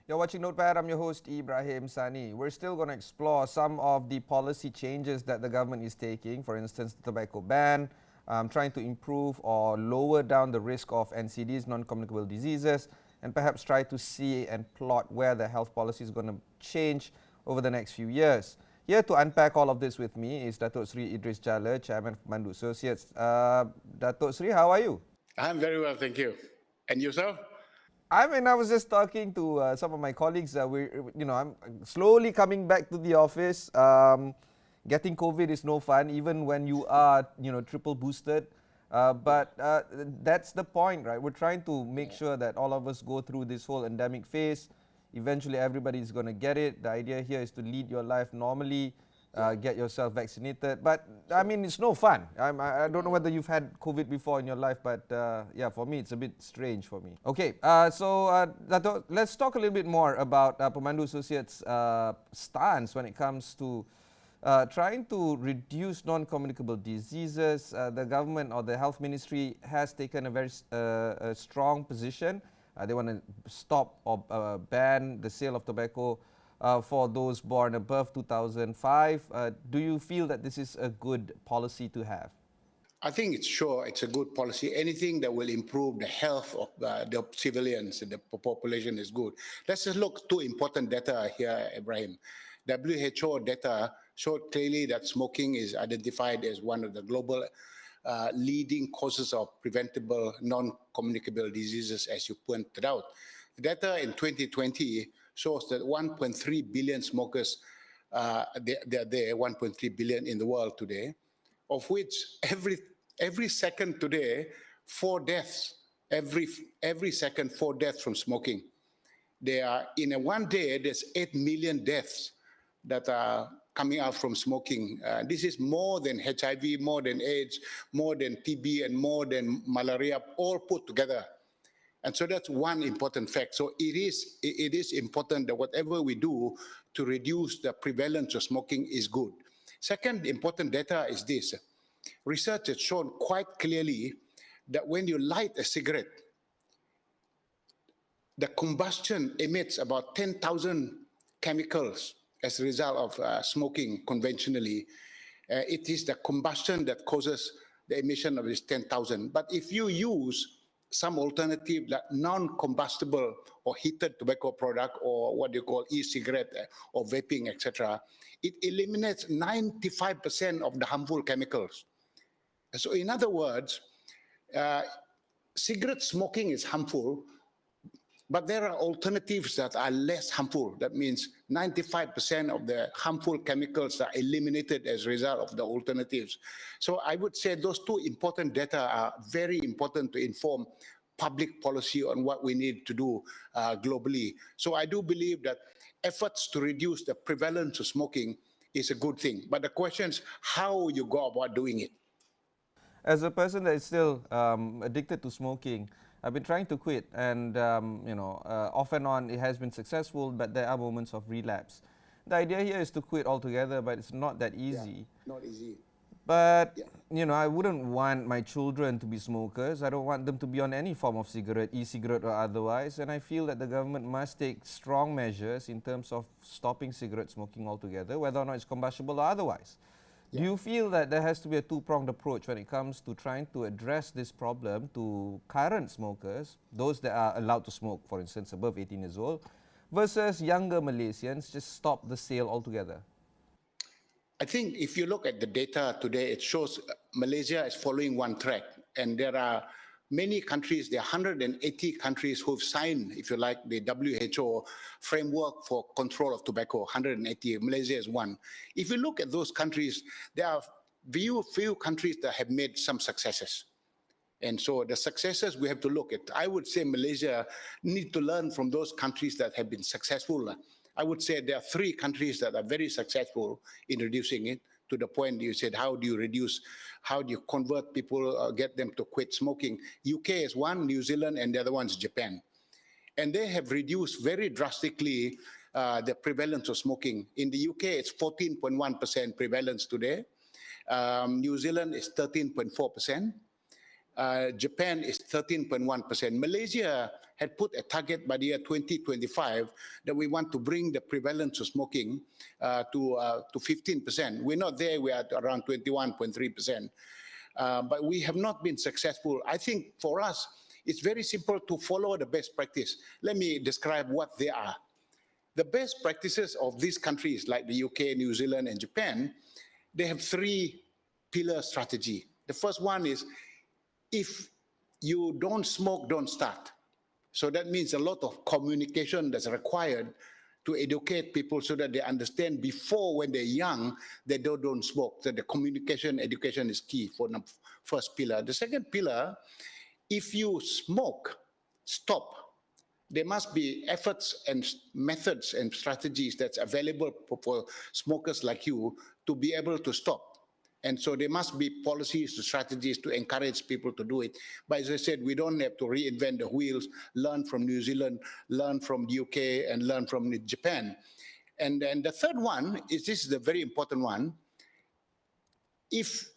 You're watching Notepad. I'm your host, Ibrahim Sani. We're still going to explore some of the policy changes that the government is taking. For instance, the tobacco ban, trying to improve or lower down the risk of NCDs, non-communicable diseases, and perhaps try to see and plot where the health policy is going to change over the next few years. Here to unpack all of this with me is Datuk Seri Idris Jala, Chairman of PEMANDU Associates. Datuk Seri, how are you? I'm very well, thank you. And yourself? I was just talking to some of my colleagues. I'm slowly coming back to the office. Getting COVID is no fun, even when you are, triple boosted. But that's the point, right? We're trying to make sure that all of us go through this whole endemic phase. Eventually, everybody is going to get it. The idea here is to lead your life normally. Get yourself vaccinated. But I mean, it's no fun. I don't know whether you've had COVID before in your life, but yeah, for me, it's a bit strange for me. Okay, Dato', let's talk a little bit more about PEMANDU Associates' stance when it comes to trying to reduce non-communicable diseases. The government or the health ministry has taken a very strong position. They want to stop or ban the sale of tobacco for those born above 2005. Do you feel that this is a good policy to have? I think it's a good policy. Anything that will improve the health of the civilians and the population is good. Let's just look two important data here, Ibrahim. WHO data showed clearly that smoking is identified as one of the global leading causes of preventable non-communicable diseases, as you pointed out. The data in 2020 shows that 1.3 billion smokers, there are 1.3 billion in the world today, of which every second today, 4 deaths, every second 4 deaths from smoking. There are, in a one day, there's 8 million deaths that are coming out from smoking. This is more than HIV, more than AIDS, more than TB, and more than malaria, all put together. And so that's one important fact. So it is important that whatever we do to reduce the prevalence of smoking is good. Second important data is this. Research has shown quite clearly that when you light a cigarette, the combustion emits about 10,000 chemicals as a result of smoking conventionally. It is the combustion that causes the emission of this 10,000. But if you use some alternative like non-combustible or heated tobacco product or what you call e-cigarette or vaping, etc., it eliminates 95% of the harmful chemicals. So in other words, cigarette smoking is harmful, but there are alternatives that are less harmful. That means 95% of the harmful chemicals are eliminated as a result of the alternatives. So I would say those two important data are very important to inform public policy on what we need to do globally. So I do believe that efforts to reduce the prevalence of smoking is a good thing. But the question is how you go about doing it. As a person that is still addicted to smoking, I've been trying to quit, and off and on it has been successful, but there are moments of relapse. The idea here is to quit altogether, but it's not that easy. Yeah, not easy. But, I wouldn't want my children to be smokers. I don't want them to be on any form of cigarette, e-cigarette or otherwise. And I feel that the government must take strong measures in terms of stopping cigarette smoking altogether, whether or not it's combustible or otherwise. Do you feel that there has to be a two-pronged approach when it comes to trying to address this problem to current smokers, those that are allowed to smoke, for instance, above 18 years old, versus younger Malaysians, just stop the sale altogether? I think if you look at the data today, it shows Malaysia is following one track. And there are many countries, there are 180 countries who've signed, if you like, the WHO framework for control of tobacco, 180. Malaysia is one. If you look at those countries, there are few countries that have made some successes. And so the successes we have to look at. I would say Malaysia need to learn from those countries that have been successful. I would say there are 3 countries that are very successful in reducing it. To the point you said, how do you convert people, get them to quit smoking? UK is one, New Zealand, and the other one is Japan. And they have reduced very drastically the prevalence of smoking. In the UK, it's 14.1% prevalence today. New Zealand is 13.4%. Japan is 13.1%. Malaysia had put a target by the year 2025 that we want to bring the prevalence of smoking to 15%. We're not there, we're at around 21.3%. But we have not been successful. I think for us, it's very simple to follow the best practice. Let me describe what they are. The best practices of these countries like the UK, New Zealand, and Japan, they have three-pillar strategy. The first one is, if you don't smoke, don't start. So that means a lot of communication that's required to educate people so that they understand before, when they're young, that they don't smoke. So the communication, education is key for the first pillar. The second pillar, if you smoke, stop. There must be efforts and methods and strategies that's available for smokers like you to be able to stop. And so there must be policies, strategies to encourage people to do it. But as I said, we don't have to reinvent the wheels, learn from New Zealand, learn from the UK, and learn from Japan. And then the third one is, this is the very important one. If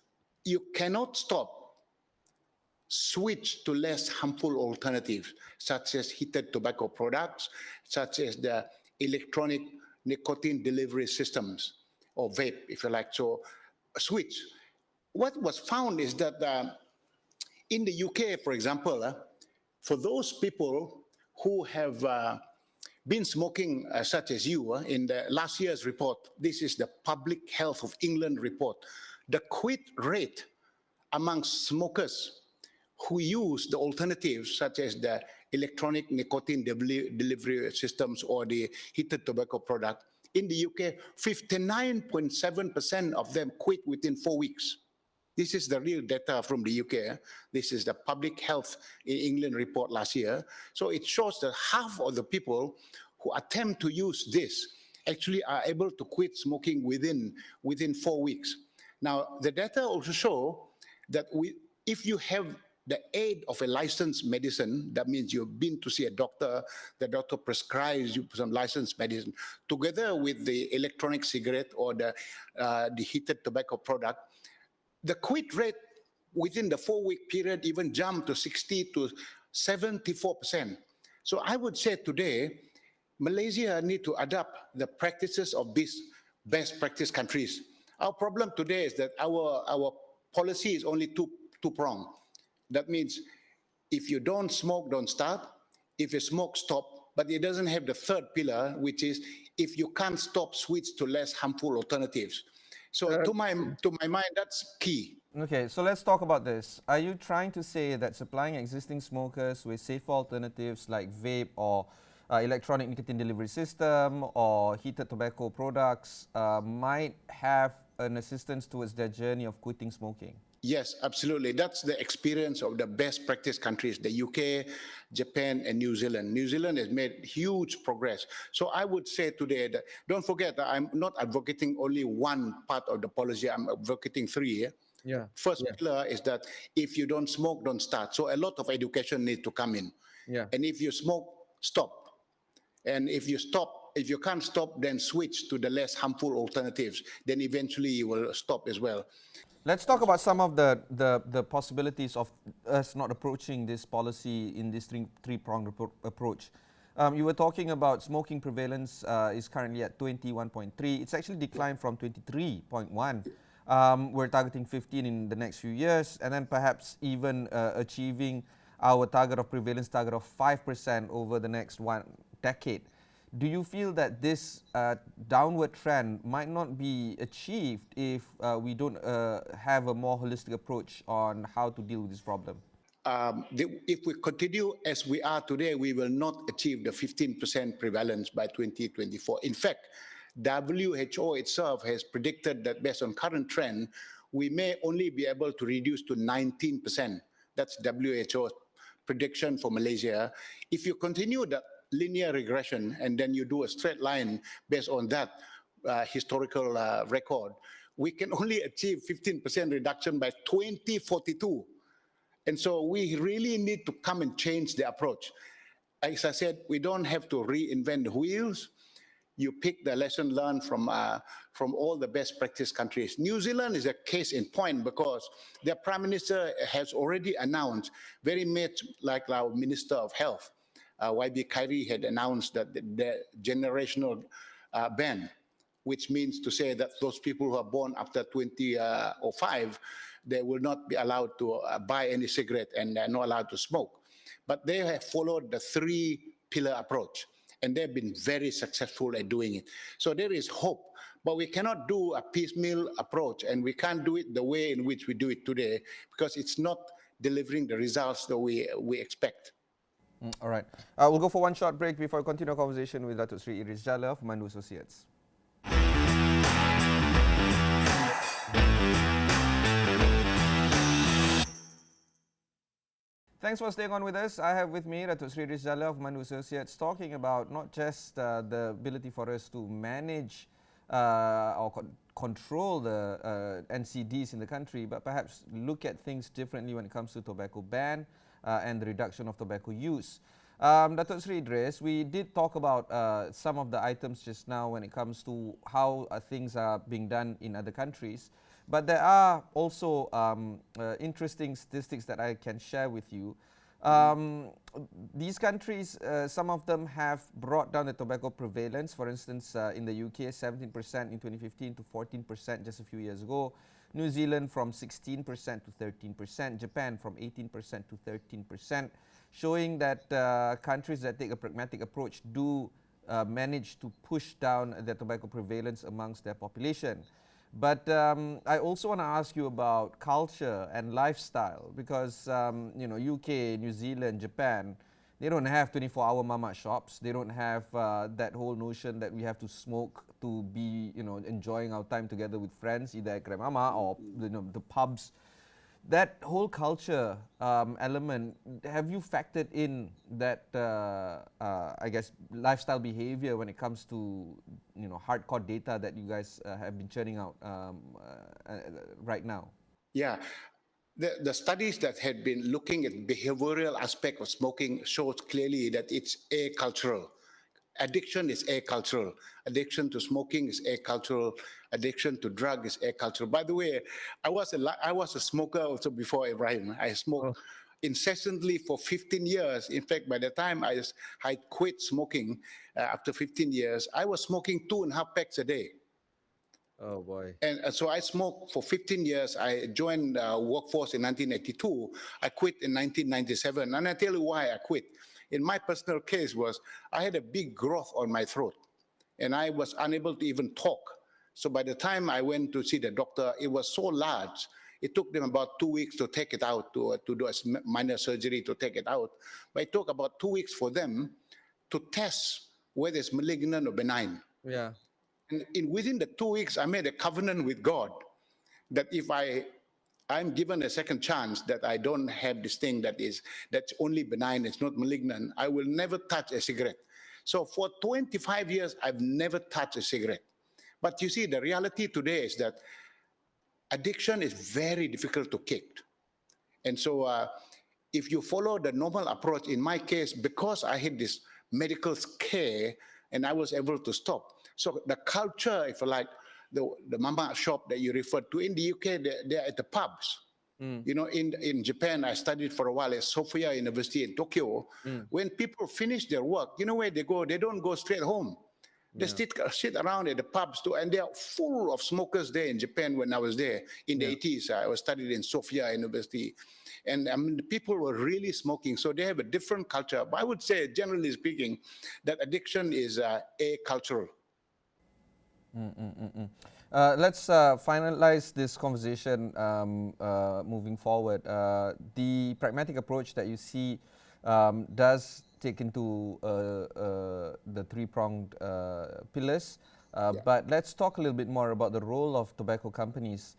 you cannot stop, switch to less harmful alternatives, such as heated tobacco products, such as the electronic nicotine delivery systems, or vape, if you like. So switch. What was found is that in the UK, for example, for those people who have been smoking, such as you, in the last year's report, this is the Public Health of England report, the quit rate amongst smokers who use the alternatives, such as the electronic nicotine delivery systems or the heated tobacco product, in the UK, 59.7% of them quit within 4 weeks. This is the real data from the UK. This is the Public Health in England report last year. So it shows that half of the people who attempt to use this actually are able to quit smoking within 4 weeks. Now, the data also show that if you have the aid of a licensed medicine, that means you've been to see a doctor, the doctor prescribes you some licensed medicine, together with the electronic cigarette or the heated tobacco product, the quit rate within the 4-week period even jumped to 60 to 74%. So I would say today, Malaysia need to adapt the practices of these best practice countries. Our problem today is that our policy is only two-pronged. That means if you don't smoke, don't start. If you smoke, stop. But it doesn't have the third pillar, which is if you can't stop, switch to less harmful alternatives. So to my mind, that's key. Okay, so let's talk about this. Are you trying to say that supplying existing smokers with safer alternatives like vape or electronic nicotine delivery system or heated tobacco products might have an assistance towards their journey of quitting smoking? Yes, absolutely. That's the experience of the best practice countries, the UK, Japan, and New Zealand. New Zealand has made huge progress. So I would say today that, don't forget that I'm not advocating only one part of the policy, I'm advocating three. Yeah. First pillar is that if you don't smoke, don't start. So a lot of education needs to come in. Yeah. And if you smoke, stop. And if you can't stop, then switch to the less harmful alternatives. Then eventually you will stop as well. Let's talk about some of the possibilities of us not approaching this policy in this three-pronged approach. You were talking about smoking prevalence is currently at 21.3. It's actually declined from 23.1. We're targeting 15 in the next few years, and then perhaps even achieving our target of prevalence target of 5% over the next 1 decade. Do you feel that this downward trend might not be achieved if we don't have a more holistic approach on how to deal with this problem? If we continue as we are today, we will not achieve the 15% prevalence by 2024. In fact, WHO itself has predicted that based on current trend, we may only be able to reduce to 19%. That's WHO's prediction for Malaysia. If you continue that linear regression and then you do a straight line based on that historical record, we can only achieve 15% reduction by 2042. And so we really need to come and change the approach. As I said, we don't have to reinvent the wheels. you pick the lesson learned from all the best practice countries. New Zealand is a case in point because their prime minister has already announced, very much like our Minister of Health, YB Khairi had announced that the generational ban, which means to say that those people who are born after 2005, they will not be allowed to buy any cigarette and they're not allowed to smoke. But they have followed the three-pillar approach, and they've been very successful at doing it. So there is hope, but we cannot do a piecemeal approach, and we can't do it the way in which we do it today because it's not delivering the results that we expect. All right. We'll go for one short break before we continue our conversation with Datuk Seri Idris Jala of PEMANDU Associates. Thanks for staying on with us. I have with me Datuk Seri Idris Jala of PEMANDU Associates talking about not just the ability for us to manage or control the NCDs in the country, but perhaps look at things differently when it comes to tobacco ban and the reduction of tobacco use. Datuk Seri Idris, we did talk about some of the items just now when it comes to how things are being done in other countries. But there are also interesting statistics that I can share with you. These countries, some of them have brought down the tobacco prevalence. For instance, in the UK, 17% in 2015 to 14% just a few years ago. New Zealand from 16% to 13%. Japan from 18% to 13%, showing that countries that take a pragmatic approach do manage to push down the tobacco prevalence amongst their population. But I also want to ask you about culture and lifestyle because UK, New Zealand, Japan, they don't have 24-hour mama shops. They don't have that whole notion that we have to smoke to be enjoying our time together with friends, either at Kremama or the pubs. That whole culture element, have you factored in that I guess lifestyle behavior when it comes to hardcore data that you guys have been churning out right now? Yeah, the studies that had been looking at behavioral aspect of smoking shows clearly that it's acultural. Addiction is acultural. Addiction to smoking is acultural. Addiction to drug is acultural. By the way, I was a smoker also before Ibrahim. I smoked incessantly for 15 years. In fact, by the time I quit smoking after 15 years, I was smoking 2.5 packs a day. Oh boy. And so I smoked for 15 years. I joined workforce in 1982. I quit in 1997. And I tell you why I quit. In my personal case was I had a big growth on my throat and I was unable to even talk. So by the time I went to see the doctor, it was so large. It took them about 2 weeks to take it out, to do a minor surgery to take it out. But it took about 2 weeks for them to test whether it's malignant or benign. Yeah. And within the 2 weeks, I made a covenant with God that if I'm given a second chance, that I don't have this thing that's only benign, it's not malignant, I will never touch a cigarette. So for 25 years, I've never touched a cigarette. But you see, the reality today is that addiction is very difficult to kick. And so if you follow the normal approach, in my case, because I had this medical scare and I was able to stop. So the culture, if you like, the mama shop that you referred to in the UK, they're at the pubs. In Japan, I studied for a while at Sophia University in Tokyo. When people finish their work, you know where they go? They don't go straight home. They sit around at the pubs too, and they are full of smokers there in Japan when I was there in the 80s. I was studied in Sophia University. And I mean, the people were really smoking, so they have a different culture. But I would say, generally speaking, that addiction is acultural. Let's finalize this conversation moving forward. The pragmatic approach that you see does take into the three-pronged pillars, but let's talk a little bit more about the role of tobacco companies.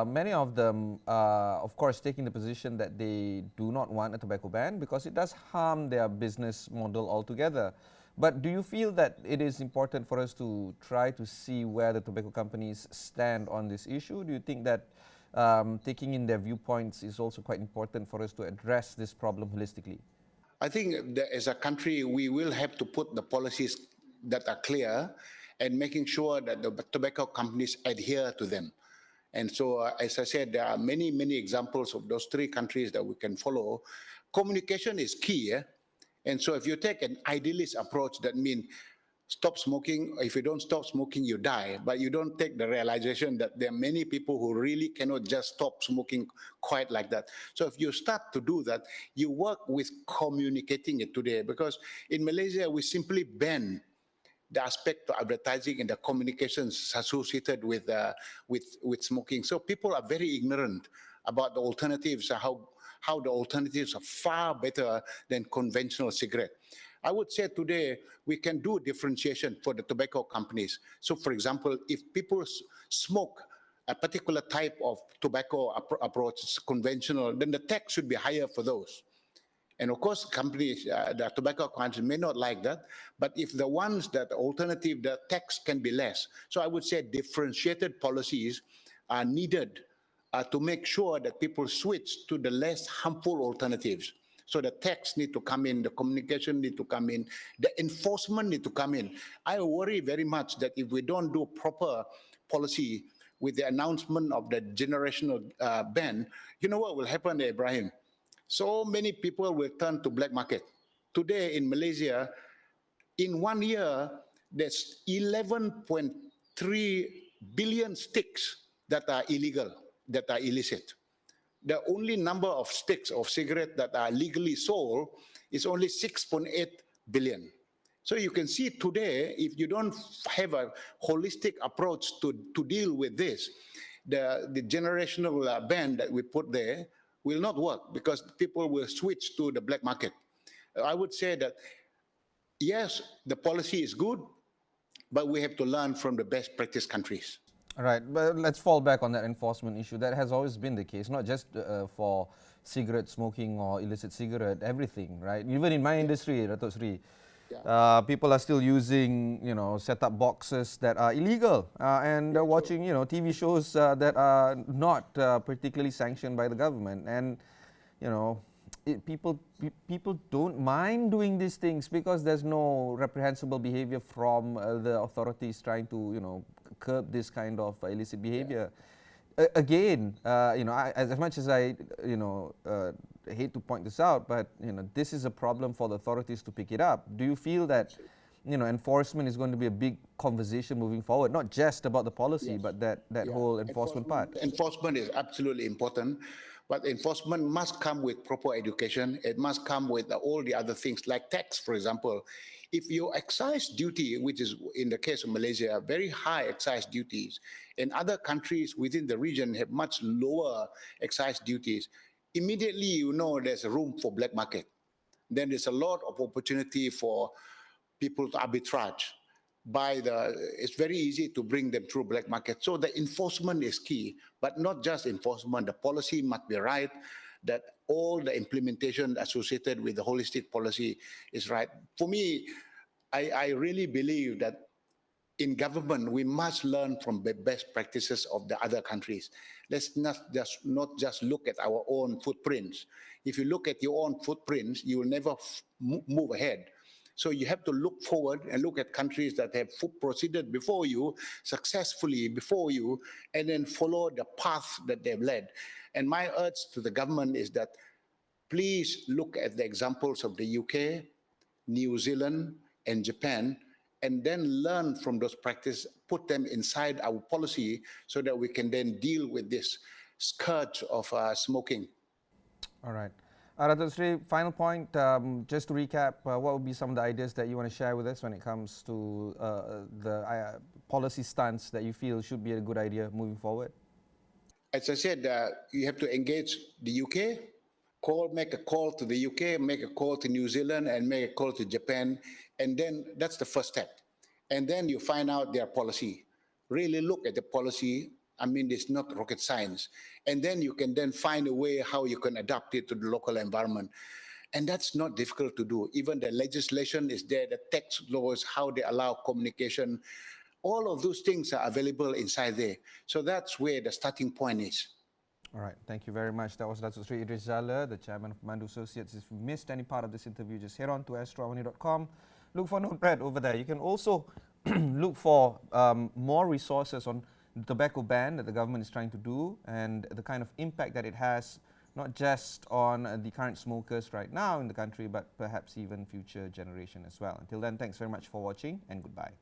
Many of them are, of course, taking the position that they do not want a tobacco ban because it does harm their business model altogether. But do you feel that it is important for us to try to see where the tobacco companies stand on this issue? Do you think that taking in their viewpoints is also quite important for us to address this problem holistically? I think that as a country, we will have to put the policies that are clear and making sure that the tobacco companies adhere to them. And so, as I said, there are many, many examples of those three countries that we can follow. Communication is key. And so if you take an idealist approach, that means stop smoking. If you don't stop smoking, you die. But you don't take the realization that there are many people who really cannot just stop smoking quite like that. So if you start to do that, you work with communicating it today. Because in Malaysia, we simply ban the aspect of advertising and the communications associated with smoking. So people are very ignorant about the alternatives, how the alternatives are far better than conventional cigarette. I would say today we can do differentiation for the tobacco companies. So for example, if people smoke a particular type of tobacco approach, conventional, then the tax should be higher for those. And of course, companies, the tobacco companies may not like that, but if the ones that alternative, the tax can be less. So I would say differentiated policies are needed to make sure that people switch to the less harmful alternatives. So the tax need to come in, the communication need to come in, the enforcement need to come in. I worry very much that if we don't do proper policy with the announcement of the generational ban, you know what will happen, Ibrahim? So many people will turn to black market. Today in Malaysia, in 1 year, there's 11.3 billion sticks that are illegal, that are illicit. The only number of sticks of cigarette that are legally sold is only 6.8 billion. So you can see today, if you don't have a holistic approach to deal with this, the generational ban that we put there will not work because people will switch to the black market. I would say that, yes, the policy is good, but we have to learn from the best practice countries. All right, but let's fall back on that enforcement issue. That has always been the case, not just for cigarette smoking or illicit cigarette, everything, right? Even in my industry, Datuk Seri, people are still using, set-up boxes that are illegal and watching, TV shows that are not particularly sanctioned by the government. And, people don't mind doing these things because there's no reprehensible behavior from the authorities trying to, curb this kind of illicit behavior. Again, as much as I, hate to point this out, but this is a problem for the authorities to pick it up. Do you feel that, enforcement is going to be a big conversation moving forward, not just about the policy, but that whole enforcement part? Enforcement is absolutely important, but enforcement must come with proper education. It must come with all the other things like tax, for example. If your excise duty, which is in the case of Malaysia, very high excise duties, and other countries within the region have much lower excise duties, immediately you know there's a room for black market. Then there's a lot of opportunity for people to arbitrage. It's very easy to bring them through black market. So the enforcement is key, but not just enforcement. The policy must be right, that all the implementation associated with the holistic policy is right. For me, I really believe that in government, we must learn from the best practices of the other countries. Let's not just look at our own footprints. If you look at your own footprints, you will never move ahead. So you have to look forward and look at countries that have proceeded before you, successfully before you, and then follow the path that they've led. And my urge to the government is that please look at the examples of the UK, New Zealand, and Japan, and then learn from those practices, put them inside our policy so that we can then deal with this scourge of smoking. All right. Datuk Seri, final point, just to recap, what would be some of the ideas that you want to share with us when it comes to the policy stance that you feel should be a good idea moving forward? As I said, you have to engage the UK, make a call to the UK, make a call to New Zealand, and make a call to Japan, and then that's the first step. And then you find out their policy. Really look at the policy. I mean, it's not rocket science. And then you can then find a way how you can adapt it to the local environment. And that's not difficult to do. Even the legislation is there, the tax laws, how they allow communication. All of those things are available inside there. So that's where the starting point is. All right, thank you very much. That was Datuk Seri Idris Jala, the Chairman of PEMANDU Associates. If you missed any part of this interview, just head on to astro.awani.com. Look for Notepad over there. You can also look for more resources on the tobacco ban that the government is trying to do and the kind of impact that it has, not just on the current smokers right now in the country, but perhaps even future generation as well. Until then, thanks very much for watching and goodbye.